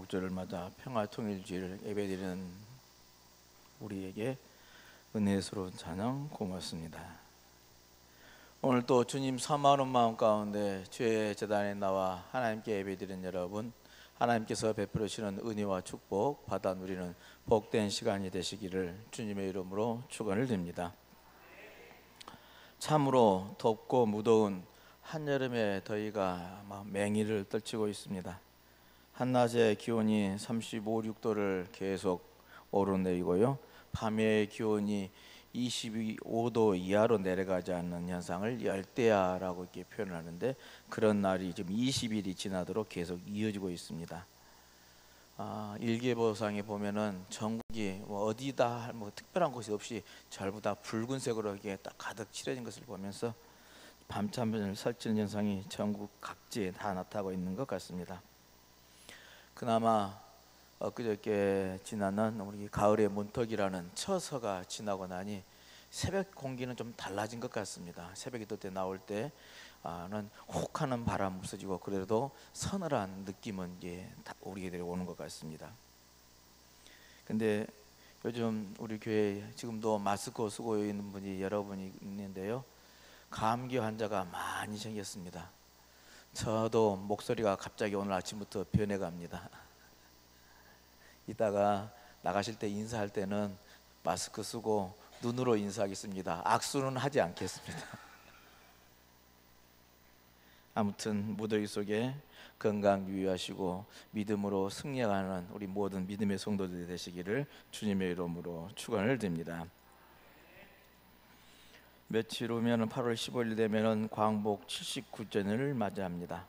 광복절을 맞아 평화통일주의를 예배드리는 우리에게 은혜스러운 찬양 고맙습니다. 오늘 또 주님 사모하는 마음 가운데 주의 제단에 나와 하나님께 예배드리는 여러분, 하나님께서 베풀어 주시는 은혜와 축복 받아 누리는 복된 시간이 되시기를 주님의 이름으로 축원을 드립니다. 참으로 덥고 무더운 한여름의 더위가 맹위를 떨치고 있습니다. 한낮의 기온이 35, 6도를 계속 오르내리고요, 밤의 기온이 25도 이하로 내려가지 않는 현상을 열대야라고 이렇게 표현하는데, 그런 날이 지금 20일이 지나도록 계속 이어지고 있습니다. 일기예보상에 보면은 전국이 어디다 특별한 곳이 없이 전부 다 붉은색으로 이렇게 딱 가득 칠해진 것을 보면서 밤잠을 설치는 현상이 전국 각지에 다 나타나고 있는 것 같습니다. 그나마 엊그저께 지나는 우리 가을의 문턱이라는 처서가 지나고 나니 새벽 공기는 좀 달라진 것 같습니다. 새벽에 또 나올 때는 혹하는 바람 없어지고 그래도 서늘한 느낌은 이제 우리에게 오는 것 같습니다. 근데 요즘 우리 교회에 지금도 마스크 쓰고 있는 분이 여러분이 있는데요, 감기 환자가 많이 생겼습니다. 저도 목소리가 갑자기 오늘 아침부터 변해갑니다. 이따가 나가실 때 인사할 때는 마스크 쓰고 눈으로 인사하겠습니다. 악수는 하지 않겠습니다. 아무튼 무더위 속에 건강 유의하시고 믿음으로 승리하는 우리 모든 믿음의 성도들이 되시기를 주님의 이름으로 축원을 드립니다. 며칠 후면 8월 15일 되면은 광복 79주년을 맞이합니다.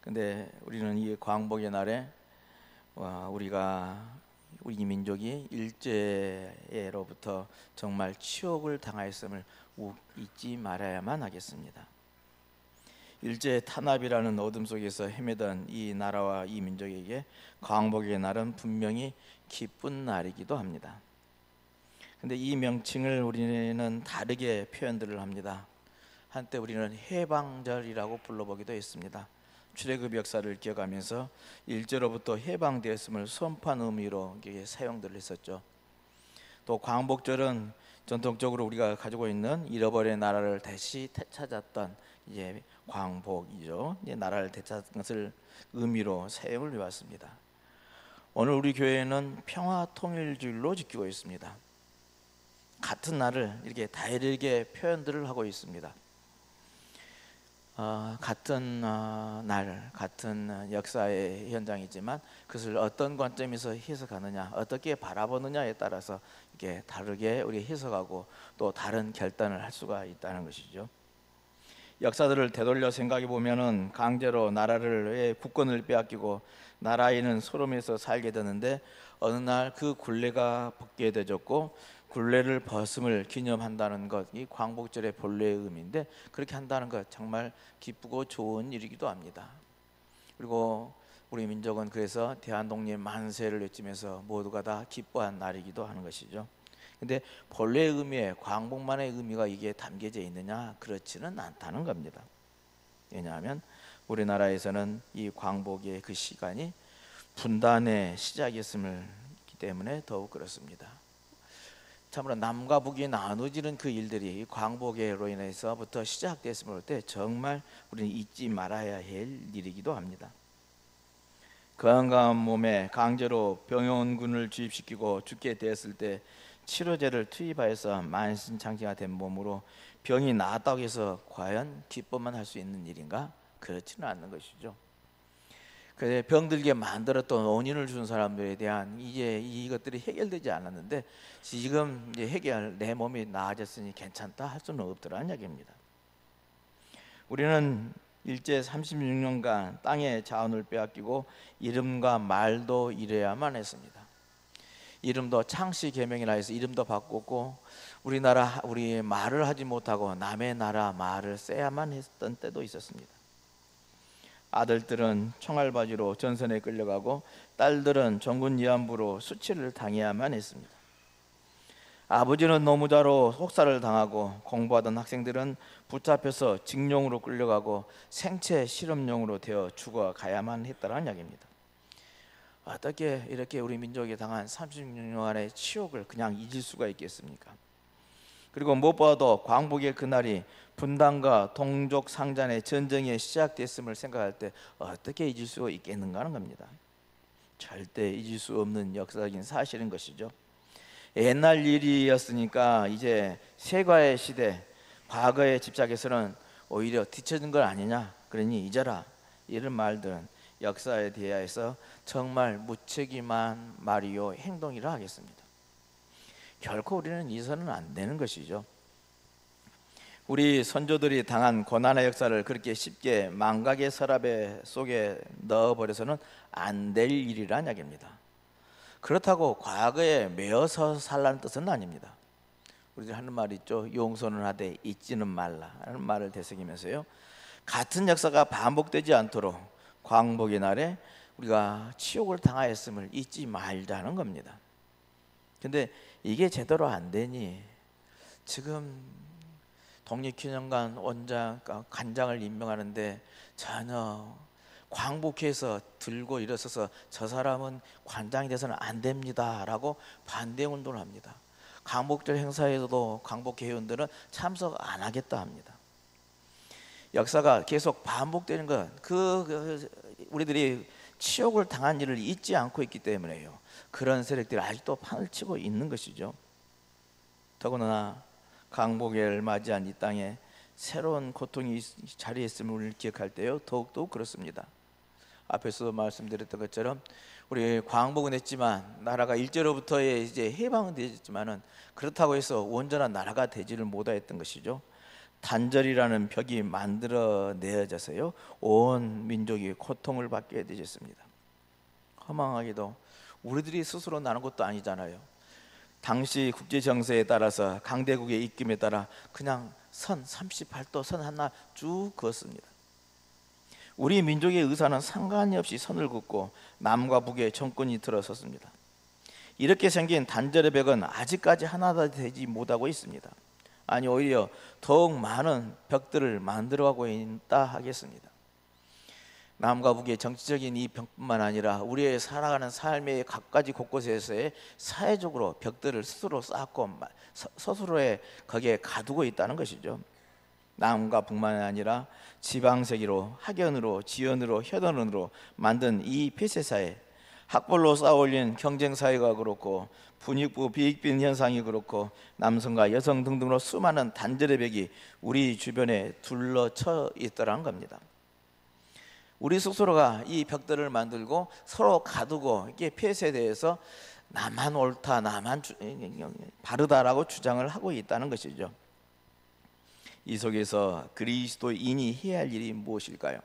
근데 우리는 이 광복의 날에 우리 민족이 일제로부터 정말 치욕을 당하였음을 잊지 말아야만 하겠습니다. 일제 탄압이라는 어둠 속에서 헤매던 이 나라와 이 민족에게 광복의 날은 분명히 기쁜 날이기도 합니다. 근데 이 명칭을 우리는 다르게 표현들을 합니다. 한때 우리는 해방절이라고 불러보기도 했습니다. 출애굽 역사를 기억하면서 일제로부터 해방되었음을 선포한 의미로 사용들을 했었죠. 또 광복절은 전통적으로 우리가 가지고 있는 잃어버린 나라를 다시 되찾았던 이제 광복이죠. 이제 나라를 되찾은 것을 의미로 사용을 해왔습니다. 오늘 우리 교회는 평화통일주일로 지키고 있습니다. 같은 날을 이렇게 다르게 표현들을 하고 있습니다. 같은 날, 같은 역사의 현장이지만 그것을 어떤 관점에서 해석하느냐, 어떻게 바라보느냐에 따라서 이렇게 다르게 우리 해석하고 또 다른 결단을 할 수가 있다는 것이죠. 역사들을 되돌려 생각해 보면은 강제로 나라를 국권을 빼앗기고 나라인은 소름에서 살게 되는데 어느 날 그 굴레가 벗게 되졌고 굴레를 벗음을 기념한다는 것, 이 광복절의 본래의 의미인데 그렇게 한다는 것 정말 기쁘고 좋은 일이기도 합니다. 그리고 우리 민족은 그래서 대한독립 만세를 외치면서 모두가 다 기뻐한 날이기도 하는 것이죠. 근데 본래의 의미에 광복만의 의미가 이게 담겨져 있느냐? 그렇지는 않다는 겁니다. 왜냐하면 우리나라에서는 이 광복의 그 시간이 분단의 시작이었기 때문에 더욱 그렇습니다. 참으로 남과 북이 나눠지는 그 일들이 광복으로 인해서부터 시작됐음을 볼 때 정말 우리는 잊지 말아야 할 일이기도 합니다. 건강한 몸에 강제로 병원군을 주입시키고 죽게 되었을 때 치료제를 투입하여서 만신창이가 된 몸으로 병이 나았다고 해서 과연 기뻐만 할 수 있는 일인가? 그렇지는 않는 것이죠. 그래 병들게 만들었던 원인을 준 사람들에 대한 이제 이것들이 해결되지 않았는데 지금 이제 내 몸이 나아졌으니 괜찮다 할 수는 없더라는 이야기입니다. 우리는 일제 36년간 땅의 자원을 빼앗기고 이름과 말도 잃어야만 했습니다. 이름도 창씨 계명이라 해서 이름도 바꿨고 우리 말을 하지 못하고 남의 나라 말을 써야만 했던 때도 있었습니다. 아들들은 총알바지로 전선에 끌려가고 딸들은 전군 위안부로 수치를 당해야만 했습니다. 아버지는 노무자로 혹사를 당하고 공부하던 학생들은 붙잡혀서 징용으로 끌려가고 생체 실험용으로 되어 죽어가야만 했다는 이야기입니다. 어떻게 이렇게 우리 민족이 당한 36년간의 치욕을 그냥 잊을 수가 있겠습니까? 그리고 무엇보다도 광복의 그날이 분단과 동족 상잔의 전쟁이 시작됐음을 생각할 때 어떻게 잊을 수 있겠는가 하는 겁니다. 절대 잊을 수 없는 역사적인 사실인 것이죠. 옛날 일이었으니까 이제 세과의 시대, 과거에 집착해서는 오히려 뒤처진 것 아니냐, 그러니 잊어라, 이런 말들은 역사에 대해서 정말 무책임한 말이요 행동이라 하겠습니다. 결코 우리는 잊어서는 안 되는 것이죠. 우리 선조들이 당한 고난의 역사를 그렇게 쉽게 망각의 서랍 속에 넣어버려서는 안 될 일이란 이야기입니다. 그렇다고 과거에 매어서 살라는 뜻은 아닙니다. 우리들 하는 말이 있죠. 용서는 하되 잊지는 말라 하는 말을 되새기면서요, 같은 역사가 반복되지 않도록 광복의 날에 우리가 치욕을 당하였음을 잊지 말자는 겁니다. 근데 이게 제대로 안 되니 지금 독립기념관 원장, 관장을 임명하는데 전혀 광복해서 들고 일어서서 저 사람은 관장이 돼서는 안 됩니다 라고 반대 운동을 합니다. 광복절 행사에서도 광복회원들은 참석 안 하겠다 합니다. 역사가 계속 반복되는 건 우리들이 치욕을 당한 일을 잊지 않고 있기 때문에요. 그런 세력들이 아직도 판을 치고 있는 것이죠. 더구나 광복을 맞이한 이 땅에 새로운 고통이 자리했음을 우리를 기억할 때요, 더욱더 그렇습니다. 앞에서 말씀드렸던 것처럼 우리 광복은 했지만 나라가 일제로부터 이제 해방은 되었지만은 그렇다고 해서 온전한 나라가 되지를 못하였던 것이죠. 단절이라는 벽이 만들어내어져서요, 온 민족이 고통을 받게 되었습니다. 허망하게도 우리들이 스스로 나는 것도 아니잖아요. 당시 국제 정세에 따라서 강대국의 입김에 따라 그냥 선 38도 선 하나 쭉 그었습니다. 우리 민족의 의사는 상관이 없이 선을 긋고 남과 북의 정권이 들어섰습니다. 이렇게 생긴 단절의 벽은 아직까지 하나도 되지 못하고 있습니다. 아니, 오히려 더욱 많은 벽들을 만들어가고 있다 하겠습니다. 남과 북의 정치적인 이 벽뿐만 아니라 우리의 살아가는 삶의 각가지 곳곳에서의 사회적으로 벽들을 스스로 쌓고 스스로의 거기에 가두고 있다는 것이죠. 남과 북만이 아니라 지방세계로, 학연으로, 지연으로, 혈연으로 만든 이 폐쇄사회, 학벌로 쌓아올린 경쟁사회가 그렇고 분익부 비익빈 현상이 그렇고 남성과 여성 등등으로 수많은 단절의 벽이 우리 주변에 둘러쳐 있더라는 겁니다. 우리 스스로가 이 벽들을 만들고 서로 가두고 이게 폐쇄돼서 나만 옳다, 나만 바르다라고 주장을 하고 있다는 것이죠. 이 속에서 그리스도인이 해야 할 일이 무엇일까요?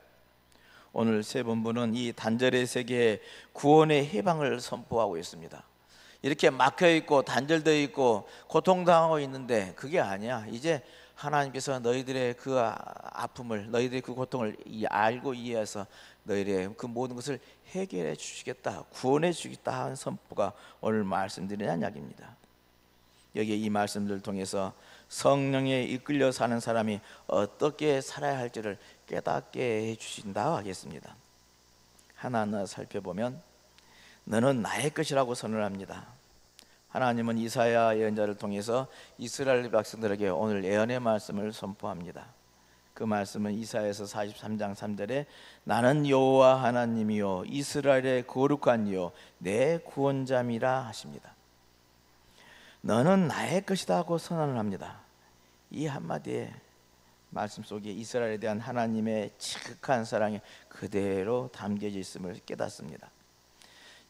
오늘 세 본부는 이 단절의 세계에 구원의 해방을 선포하고 있습니다. 이렇게 막혀있고 단절되어 있고 고통당하고 있는데 그게 아니야. 이제 하나님께서 너희들의 그 아픔을, 너희들의 그 고통을 알고 이해해서 너희들의 그 모든 것을 해결해 주시겠다, 구원해 주겠다 하는 선포가 오늘 말씀드리는 이야기입니다. 여기에 이 말씀들을 통해서 성령에 이끌려 사는 사람이 어떻게 살아야 할지를 깨닫게 해주신다 하겠습니다. 하나하나 살펴보면 너는 나의 것이라고 선언합니다. 하나님은 이사야 예언자를 통해서 이스라엘 백성들에게 오늘 예언의 말씀을 선포합니다. 그 말씀은 이사야서 43장 3절에 나는 여호와 하나님이요 이스라엘의 거룩한 이요 내 구원자미라 하십니다. 너는 나의 것이다 하고 선언을 합니다. 이 한마디의 말씀 속에 이스라엘에 대한 하나님의 지극한 사랑이 그대로 담겨져 있음을 깨닫습니다.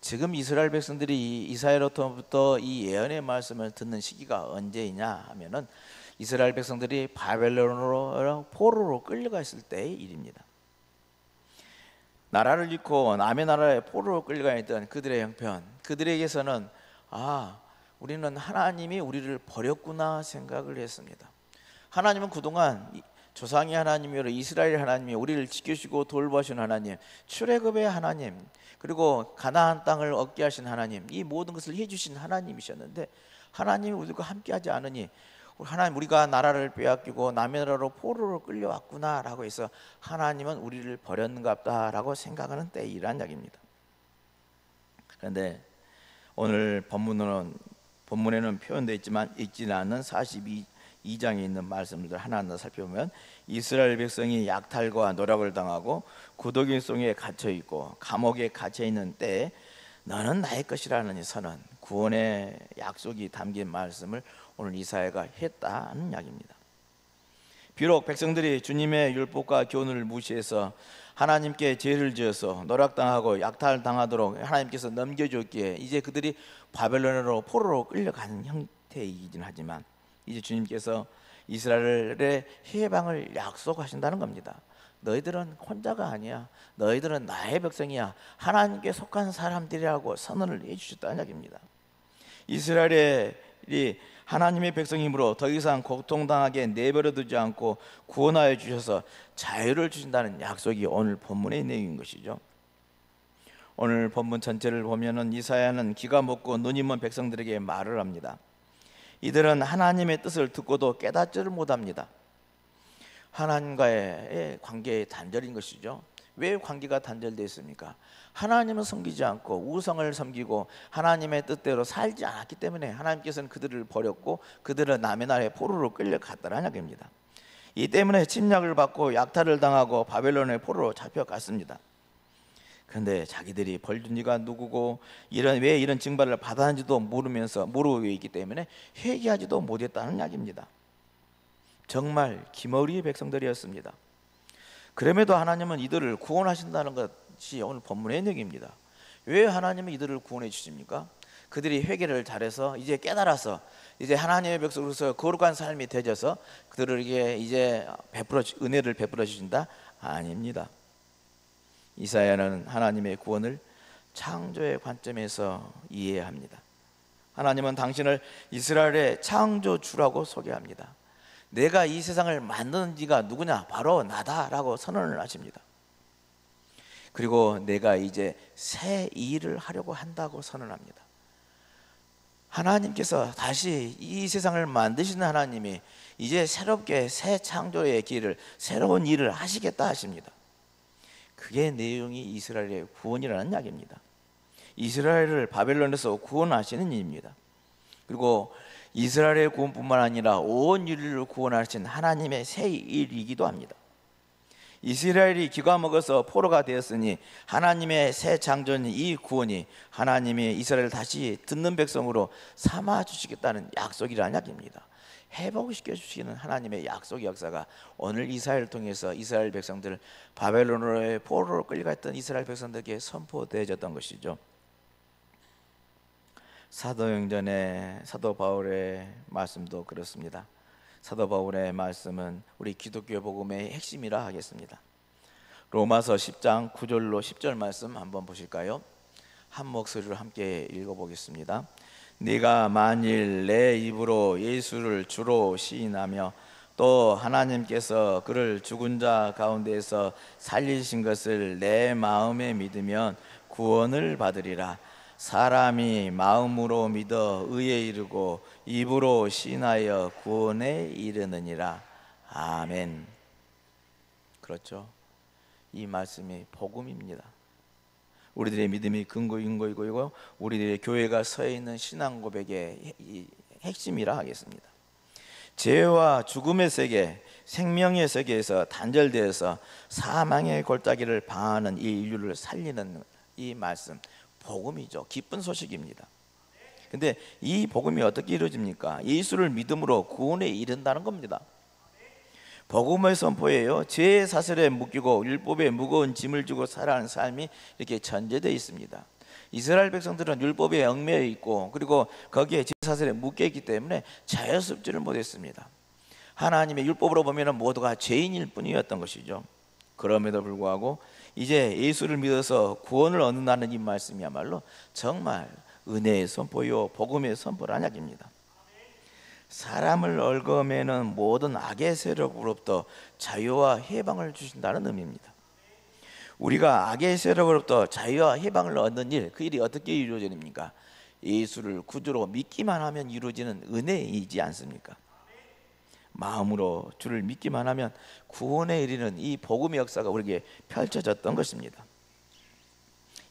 지금 이스라엘 백성들이 이사야로부터 이 예언의 말씀을 듣는 시기가 언제이냐 하면은 이스라엘 백성들이 바벨론으로 포로로 끌려가 있을 때의 일입니다. 나라를 잃고 남의 나라에 포로로 끌려가 있던 그들의 형편, 그들에게서는 우리는 하나님이 우리를 버렸구나 생각을 했습니다. 하나님은 그동안 조상의 하나님이요 이스라엘 하나님이 우리를 지켜주시고 돌보신 하나님, 출애굽의 하나님, 그리고 가나안 땅을 얻게 하신 하나님, 이 모든 것을 해주신 하나님이셨는데 하나님이 우리가 함께하지 않으니 하나님 우리가 나라를 빼앗기고 남의 나라로 포로로 끌려왔구나라고 해서 하나님은 우리를 버렸는갑다라고 생각하는 때이란 이야기입니다. 그런데 오늘 본문에는 표현되어 있지만 읽지는 않는 42장에 있는 말씀들 하나하나 살펴보면 이스라엘 백성이 약탈과 노략을 당하고 구더기 속에 갇혀 있고 감옥에 갇혀 있는 때에 너는 나의 것이라는 이 선언, 구원의 약속이 담긴 말씀을 오늘 이사야가 했다는 이야기입니다. 비록 백성들이 주님의 율법과 교훈을 무시해서 하나님께 죄를 지어서 노략당하고 약탈당하도록 하나님께서 넘겨줬기에 이제 그들이 바벨론으로 포로로 끌려가는 형태이긴 하지만 이제 주님께서 이스라엘의 해방을 약속하신다는 겁니다. 너희들은 혼자가 아니야. 너희들은 나의 백성이야. 하나님께 속한 사람들이라고 선언을 해주셨다는 이야기입니다. 이스라엘이 하나님의 백성이므로 더 이상 고통당하게 내버려 두지 않고 구원하여 주셔서 자유를 주신다는 약속이 오늘 본문의 내용인 것이죠. 오늘 본문 전체를 보면은 이사야는 귀가 먹고 눈이 먼 백성들에게 말을 합니다. 이들은 하나님의 뜻을 듣고도 깨닫지를 못합니다. 하나님과의 관계의 단절인 것이죠. 왜 관계가 단절되어 있습니까? 하나님을 섬기지 않고 우상을 섬기고 하나님의 뜻대로 살지 않았기 때문에 하나님께서는 그들을 버렸고 그들은 남의 나라에 포로로 끌려갔다는 이야기입니다. 이 때문에 침략을 받고 약탈을 당하고 바벨론의 포로로 잡혀갔습니다. 그런데 자기들이 벌준 이가 누구고 왜 이런 징벌을 받았는지도 모르고 있기 때문에 회개하지도 못했다는 이야기입니다. 정말 기머리 백성들이었습니다. 그럼에도 하나님은 이들을 구원하신다는 것이 오늘 본문의 내용입니다. 왜 하나님은 이들을 구원해 주십니까? 그들이 회개를 잘해서 이제 깨달아서 이제 하나님의 백성으로서 거룩한 삶이 되져서 그들에게 이제 은혜를 베풀어 주신다? 아닙니다. 이사야는 하나님의 구원을 창조의 관점에서 이해합니다. 하나님은 당신을 이스라엘의 창조주라고 소개합니다. 내가 이 세상을 만든 이가 누구냐? 바로 나다라고 선언을 하십니다. 그리고 내가 이제 새 일을 하려고 한다고 선언합니다. 하나님께서 다시 이 세상을 만드시는 하나님이 이제 새롭게 새 창조의 길을, 새로운 일을 하시겠다 하십니다. 그게 내용이 이스라엘의 구원이라는 이야기입니다. 이스라엘을 바벨론에서 구원하시는 일입니다. 그리고 이스라엘의 구원뿐만 아니라 온 인류를 구원하신 하나님의 새 일이기도 합니다. 이스라엘이 기가 먹어서 포로가 되었으니 하나님의 새 창조인 이 구원이 하나님이 이스라엘을 다시 듣는 백성으로 삼아 주시겠다는 약속이라는 이야기입니다. 회복시켜 주시는 하나님의 약속의 역사가 오늘 이사야를 통해서 이스라엘 백성들, 바벨론으로의 포로로 끌려갔던 이스라엘 백성들에게 선포되어졌던 것이죠. 사도행전의 사도 바울의 말씀도 그렇습니다. 사도 바울의 말씀은 우리 기독교 복음의 핵심이라 하겠습니다. 로마서 10장 9절로 10절 말씀 한번 보실까요? 한 목소리로 함께 읽어보겠습니다. 네가 만일 내 입으로 예수를 주로 시인하며 또 하나님께서 그를 죽은 자 가운데에서 살리신 것을 내 마음에 믿으면 구원을 받으리라. 사람이 마음으로 믿어 의에 이르고 입으로 시인하여 구원에 이르느니라. 아멘. 그렇죠. 이 말씀이 복음입니다. 우리들의 믿음이 근거인 거이고 우리들의 교회가 서 있는 신앙 고백의 핵심이라 하겠습니다. 죄와 죽음의 세계, 생명의 세계에서 단절되어서 사망의 골짜기를 방하는 이 인류를 살리는 이 말씀, 복음이죠. 기쁜 소식입니다. 근데 이 복음이 어떻게 이루어집니까? 예수를 믿음으로 구원에 이른다는 겁니다. 복음의 선포예요. 죄의 사슬에 묶이고 율법에 무거운 짐을 지고 살아가는 삶이 이렇게 전제되어 있습니다. 이스라엘 백성들은 율법에 얽매여 있고 그리고 거기에 죄 사슬에 묶여 있기 때문에 자유롭지를 못했습니다. 하나님의 율법으로 보면 모두가 죄인일 뿐이었던 것이죠. 그럼에도 불구하고 이제 예수를 믿어서 구원을 얻는다는 이 말씀이야말로 정말 은혜의 선포요 복음의 선포라는 이야기입니다. 사람을 얽어매는 모든 악의 세력으로부터 자유와 해방을 주신다는 의미입니다. 우리가 악의 세력으로부터 자유와 해방을 얻는 일, 그 일이 어떻게 이루어집니까? 예수를 구주로 믿기만 하면 이루어지는 은혜이지 않습니까? 마음으로 주를 믿기만 하면 구원에 이르는 이 복음의 역사가 우리에게 펼쳐졌던 것입니다.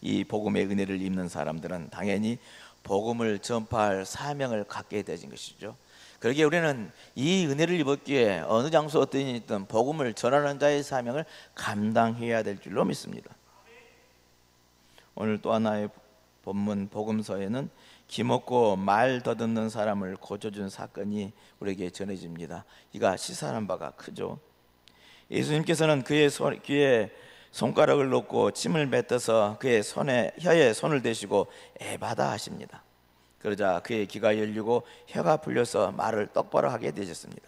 이 복음의 은혜를 입는 사람들은 당연히 복음을 전파할 사명을 갖게 되는 것이죠. 그러기에 우리는 이 은혜를 입었기에 어느 장소 어떤 일이 있든 복음을 전하는 자의 사명을 감당해야 될 줄로 믿습니다. 오늘 또 하나의 본문 복음서에는 기먹고 말 더듬는 사람을 고쳐준 사건이 우리에게 전해집니다. 이가 시사하는 바가 크죠. 예수님께서는 그의 귀에 손가락을 놓고 침을 뱉어서 그의 혀에 손을 대시고 에바다 하십니다. 그러자 그의 귀가 열리고 혀가 풀려서 말을 똑바로 하게 되셨습니다.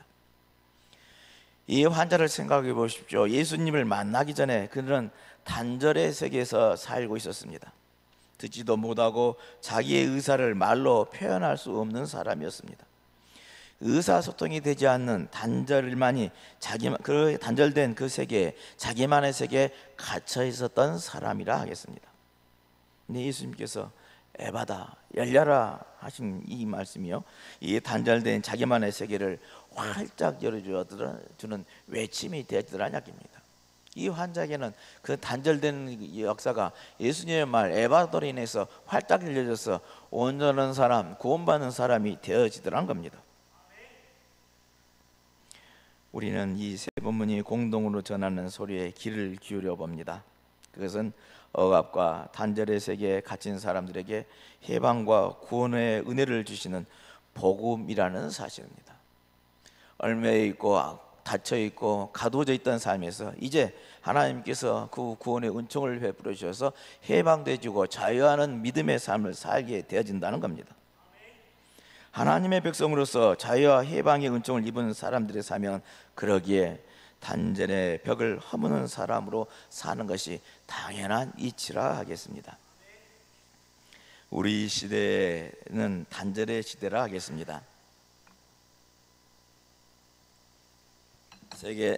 이 환자를 생각해 보십시오. 예수님을 만나기 전에 그는 단절의 세계에서 살고 있었습니다. 듣지도 못하고 자기의 의사를 말로 표현할 수 없는 사람이었습니다. 의사소통이 되지 않는 단절만이 그 단절된 그 세계에 자기만의 세계에 갇혀 있었던 사람이라 하겠습니다. 근데 예수님께서 에바다 열려라 하신 이 말씀이요, 이 단절된 자기만의 세계를 활짝 열어주는 외침이 되었더라 이야기입니다. 이 환자에게는 그 단절된 역사가 예수님의 말 에바더로 인해서 활짝 열려져서 온전한 사람, 구원받는 사람이 되어지더란 겁니다. 우리는 이 세 본문이 공동으로 전하는 소리에 귀를 기울여 봅니다. 그것은 억압과 단절의 세계에 갇힌 사람들에게 해방과 구원의 은혜를 주시는 복음이라는 사실입니다. 얽매여 있고 닫혀 있고 가두어져 있던 삶에서 이제 하나님께서 그 구원의 은총을 베풀어 주셔서 해방되어지고 자유하는 믿음의 삶을 살게 되어진다는 겁니다. 하나님의 백성으로서 자유와 해방의 은총을 입은 사람들의 사명은 그러기에 단절의 벽을 허무는 사람으로 사는 것이 당연한 이치라 하겠습니다. 우리 시대는 단절의 시대라 하겠습니다.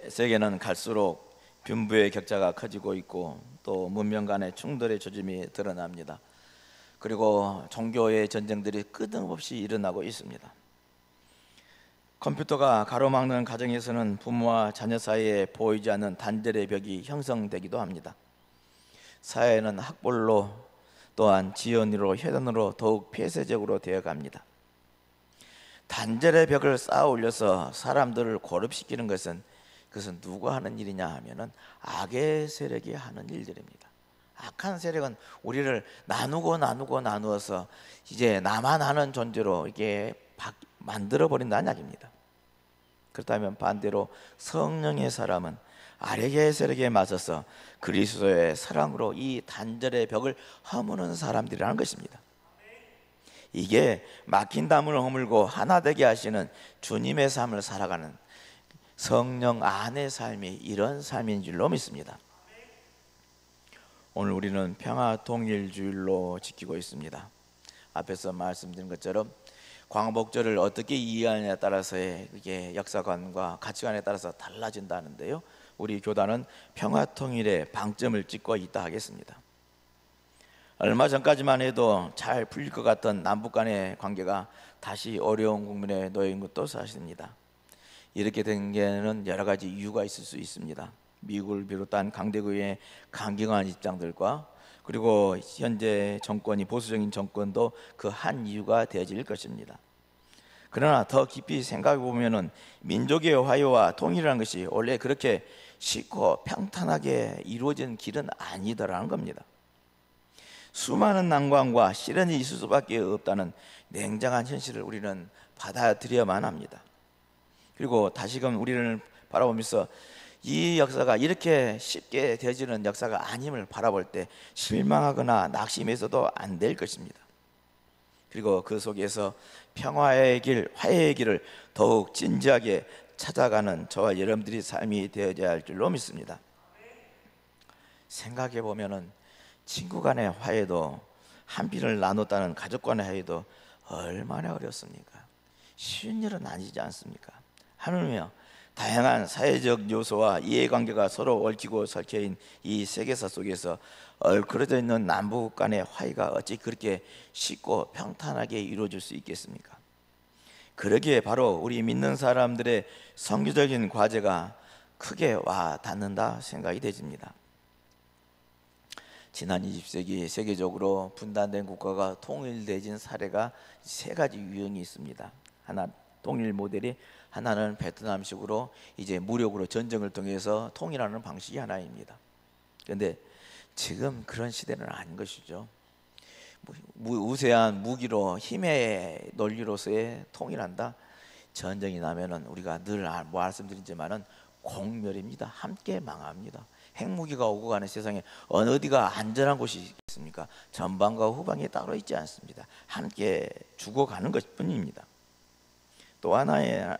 세계는 갈수록 빈부의 격차가 커지고 있고 또 문명 간의 충돌의 조짐이 드러납니다. 그리고 종교의 전쟁들이 끊임없이 일어나고 있습니다. 컴퓨터가 가로막는 가정에서는 부모와 자녀 사이에 보이지 않는 단절의 벽이 형성되기도 합니다. 사회는 학벌로 또한 지연으로 혈연으로 더욱 폐쇄적으로 되어갑니다. 단절의 벽을 쌓아 올려서 사람들을 고립시키는 것은 그것은 누가 하는 일이냐 하면은 악의 세력이 하는 일들입니다. 악한 세력은 우리를 나누어서 이제 나만 아는 존재로 이게 만들어 버린다는 이야기입니다. 그렇다면 반대로 성령의 사람은 악의 세력에 맞서서 그리스도의 사랑으로 이 단절의 벽을 허무는 사람들이라는 것입니다. 이게 막힌 담을 허물고 하나 되게 하시는 주님의 삶을 살아가는 성령 안의 삶이 이런 삶인 줄로 믿습니다. 오늘 우리는 평화 통일주일로 지키고 있습니다. 앞에서 말씀드린 것처럼 광복절을 어떻게 이해하느냐에 따라서의 이게 역사관과 가치관에 따라서 달라진다는데요, 우리 교단은 평화 통일의 방점을 찍고 있다 하겠습니다. 얼마 전까지만 해도 잘 풀릴 것 같던 남북 간의 관계가 다시 어려운 국면에 놓인 것도 사실입니다. 이렇게 된 게는 여러 가지 이유가 있을 수 있습니다. 미국을 비롯한 강대국의 강경한 입장들과 그리고 현재 정권이 보수적인 정권도 그 한 이유가 되어질 것입니다. 그러나 더 깊이 생각해 보면은 민족의 화해와 통일이라는 것이 원래 그렇게 쉽고 평탄하게 이루어진 길은 아니더라는 겁니다. 수많은 난관과 시련이 있을 수밖에 없다는 냉정한 현실을 우리는 받아들여야만 합니다. 그리고 다시금 우리를 바라보면서 이 역사가 이렇게 쉽게 되어지는 역사가 아님을 바라볼 때 실망하거나 낙심해서도 안 될 것입니다. 그리고 그 속에서 평화의 길, 화해의 길을 더욱 진지하게 찾아가는 저와 여러분들이 삶이 되어야 할 줄로 믿습니다. 생각해 보면은 친구 간의 화해도, 한 피를 나눴다는 가족 간의 화해도 얼마나 어렵습니까? 쉬운 일은 아니지 않습니까? 하물며 다양한 사회적 요소와 이해관계가 서로 얽히고 설켜인 이 세계사 속에서 얼그러져 있는 남북 간의 화해가 어찌 그렇게 쉽고 평탄하게 이루어질 수 있겠습니까? 그러기에 바로 우리 믿는 사람들의 선교적인 과제가 크게 와 닿는다 생각이 되집니다. 지난 20세기 세계적으로 분단된 국가가 통일되진 사례가 세 가지 유형이 있습니다. 하나, 통일 모델이 하나는 베트남식으로 이제 무력으로 전쟁을 통해서 통일하는 방식이 하나입니다. 그런데 지금 그런 시대는 아닌 것이죠. 우세한 무기로 힘의 논리로서의 통일한다. 전쟁이 나면은 우리가 늘 말씀드리지만은 공멸입니다. 함께 망합니다. 핵무기가 오고 가는 세상에 어느 어디가 안전한 곳이 있습니까? 전방과 후방이 따로 있지 않습니다. 함께 죽어가는 것뿐입니다. 또 하나의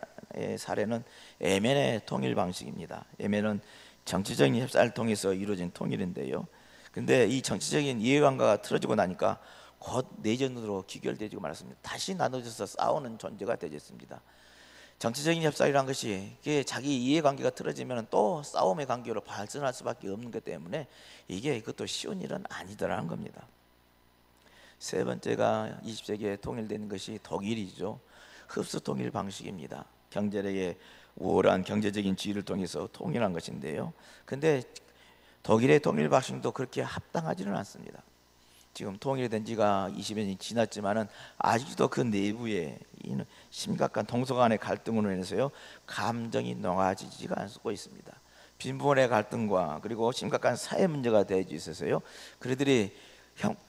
사례는 예멘의 통일 방식입니다. 예멘은 정치적인 협상을 통해서 이루어진 통일인데요. 근데 이 정치적인 이해관계가 틀어지고 나니까 곧 내전으로 귀결되지고 말았습니다. 다시 나눠져서 싸우는 존재가 되었습니다. 정치적인 협상이란 것이 자기 이해관계가 틀어지면 또 싸움의 관계로 발전할 수밖에 없는 것 때문에 이것도 쉬운 일은 아니더라는 겁니다. 세 번째가 20세기에 통일되는 것이 독일이죠. 흡수 통일 방식입니다. 경제력의 우월한 경제적인 지위를 통해서 통일한 것인데요. 근데 독일의 통일 방식도 그렇게 합당하지는 않습니다. 지금 통일된 지가 20년이 지났지만은 아직도 그 내부에 있는 심각한 동서 간의 갈등으로 인해서요, 감정이 녹아지지가 않고 있습니다. 빈부의 갈등과 그리고 심각한 사회 문제가 되어져 있어서요, 그들이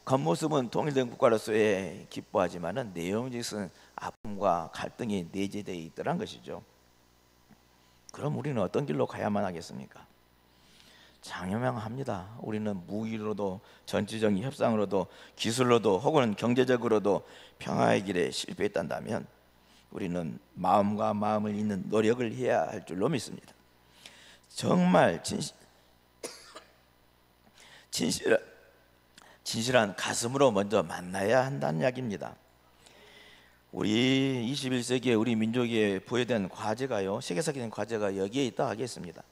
겉모습은 통일된 국가로서의 기뻐하지만은 내용적인 아픔과 갈등이 내재되어 있더란 것이죠. 그럼 우리는 어떤 길로 가야만 하겠습니까? 장명합니다. 우리는 무기로도 전체적인 협상으로도 기술로도 혹은 경제적으로도 평화의 길에 실패했단다면 우리는 마음과 마음을 잇는 노력을 해야 할 줄로 믿습니다. 정말 진실한 가슴으로 먼저 만나야 한다는 이야기입니다. 우리 21세기에 우리 민족에 부여된 과제가요, 세계사적인 과제가 여기에 있다 하겠습니다.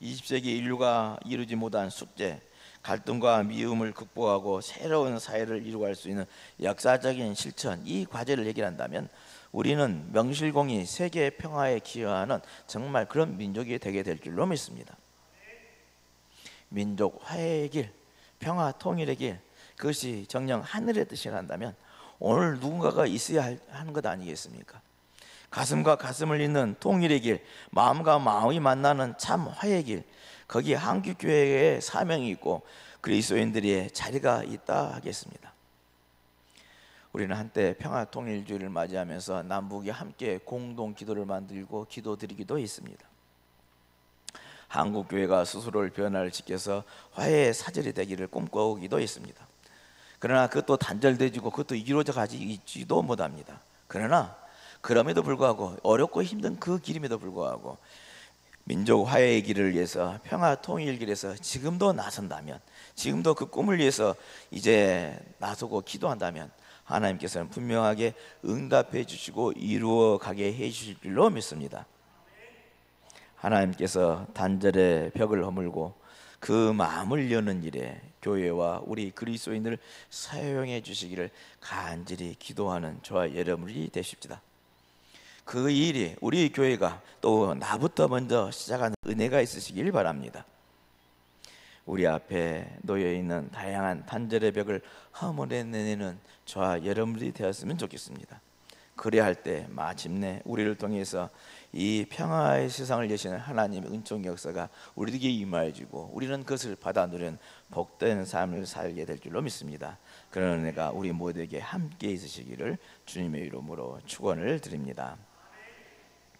20세기 인류가 이루지 못한 숙제, 갈등과 미움을 극복하고 새로운 사회를 이루어갈 수 있는 역사적인 실천, 이 과제를 해결한다면 우리는 명실공히 세계 평화에 기여하는 정말 그런 민족이 되게 될 줄로 믿습니다. 민족 화해의 길, 평화 통일의 길, 그것이 정녕 하늘의 뜻이란다면 오늘 누군가가 있어야 하는 것 아니겠습니까? 가슴과 가슴을 잇는 통일의 길, 마음과 마음이 만나는 참 화해의 길, 거기에 한국교회의 사명이 있고 그리스도인들의 자리가 있다 하겠습니다. 우리는 한때 평화통일주의를 맞이하면서 남북이 함께 공동 기도를 만들고 기도드리기도 했습니다. 한국교회가 스스로를 변화를 지켜서 화해의 사절이 되기를 꿈꿔오기도 했습니다. 그러나 그것도 단절되지고 그것도 이루어져 가지 있지도 못합니다. 그러나 그럼에도 불구하고 어렵고 힘든 그 길임에도 불구하고 민족 화해의 길을 위해서 평화 통일 길에서 지금도 나선다면, 지금도 그 꿈을 위해서 이제 나서고 기도한다면 하나님께서는 분명하게 응답해 주시고 이루어 가게 해 주실 줄로 믿습니다. 하나님께서 단절의 벽을 허물고 그 마음을 여는 일에 교회와 우리 그리스도인을 사용해 주시기를 간절히 기도하는 저와 여러분이 되십시다. 그 일이 우리 교회가 또 나부터 먼저 시작하는 은혜가 있으시길 바랍니다. 우리 앞에 놓여있는 다양한 단절의 벽을 허물어내는 저와 여러분들이 되었으면 좋겠습니다. 그래야 할 때 마침내 우리를 통해서 이 평화의 세상을 여시는 하나님의 은총 역사가 우리에게 임하여지고 우리는 그것을 받아 누리는 복된 삶을 살게 될 줄로 믿습니다. 그런 은혜가 우리 모두에게 함께 있으시기를 주님의 이름으로 축원을 드립니다.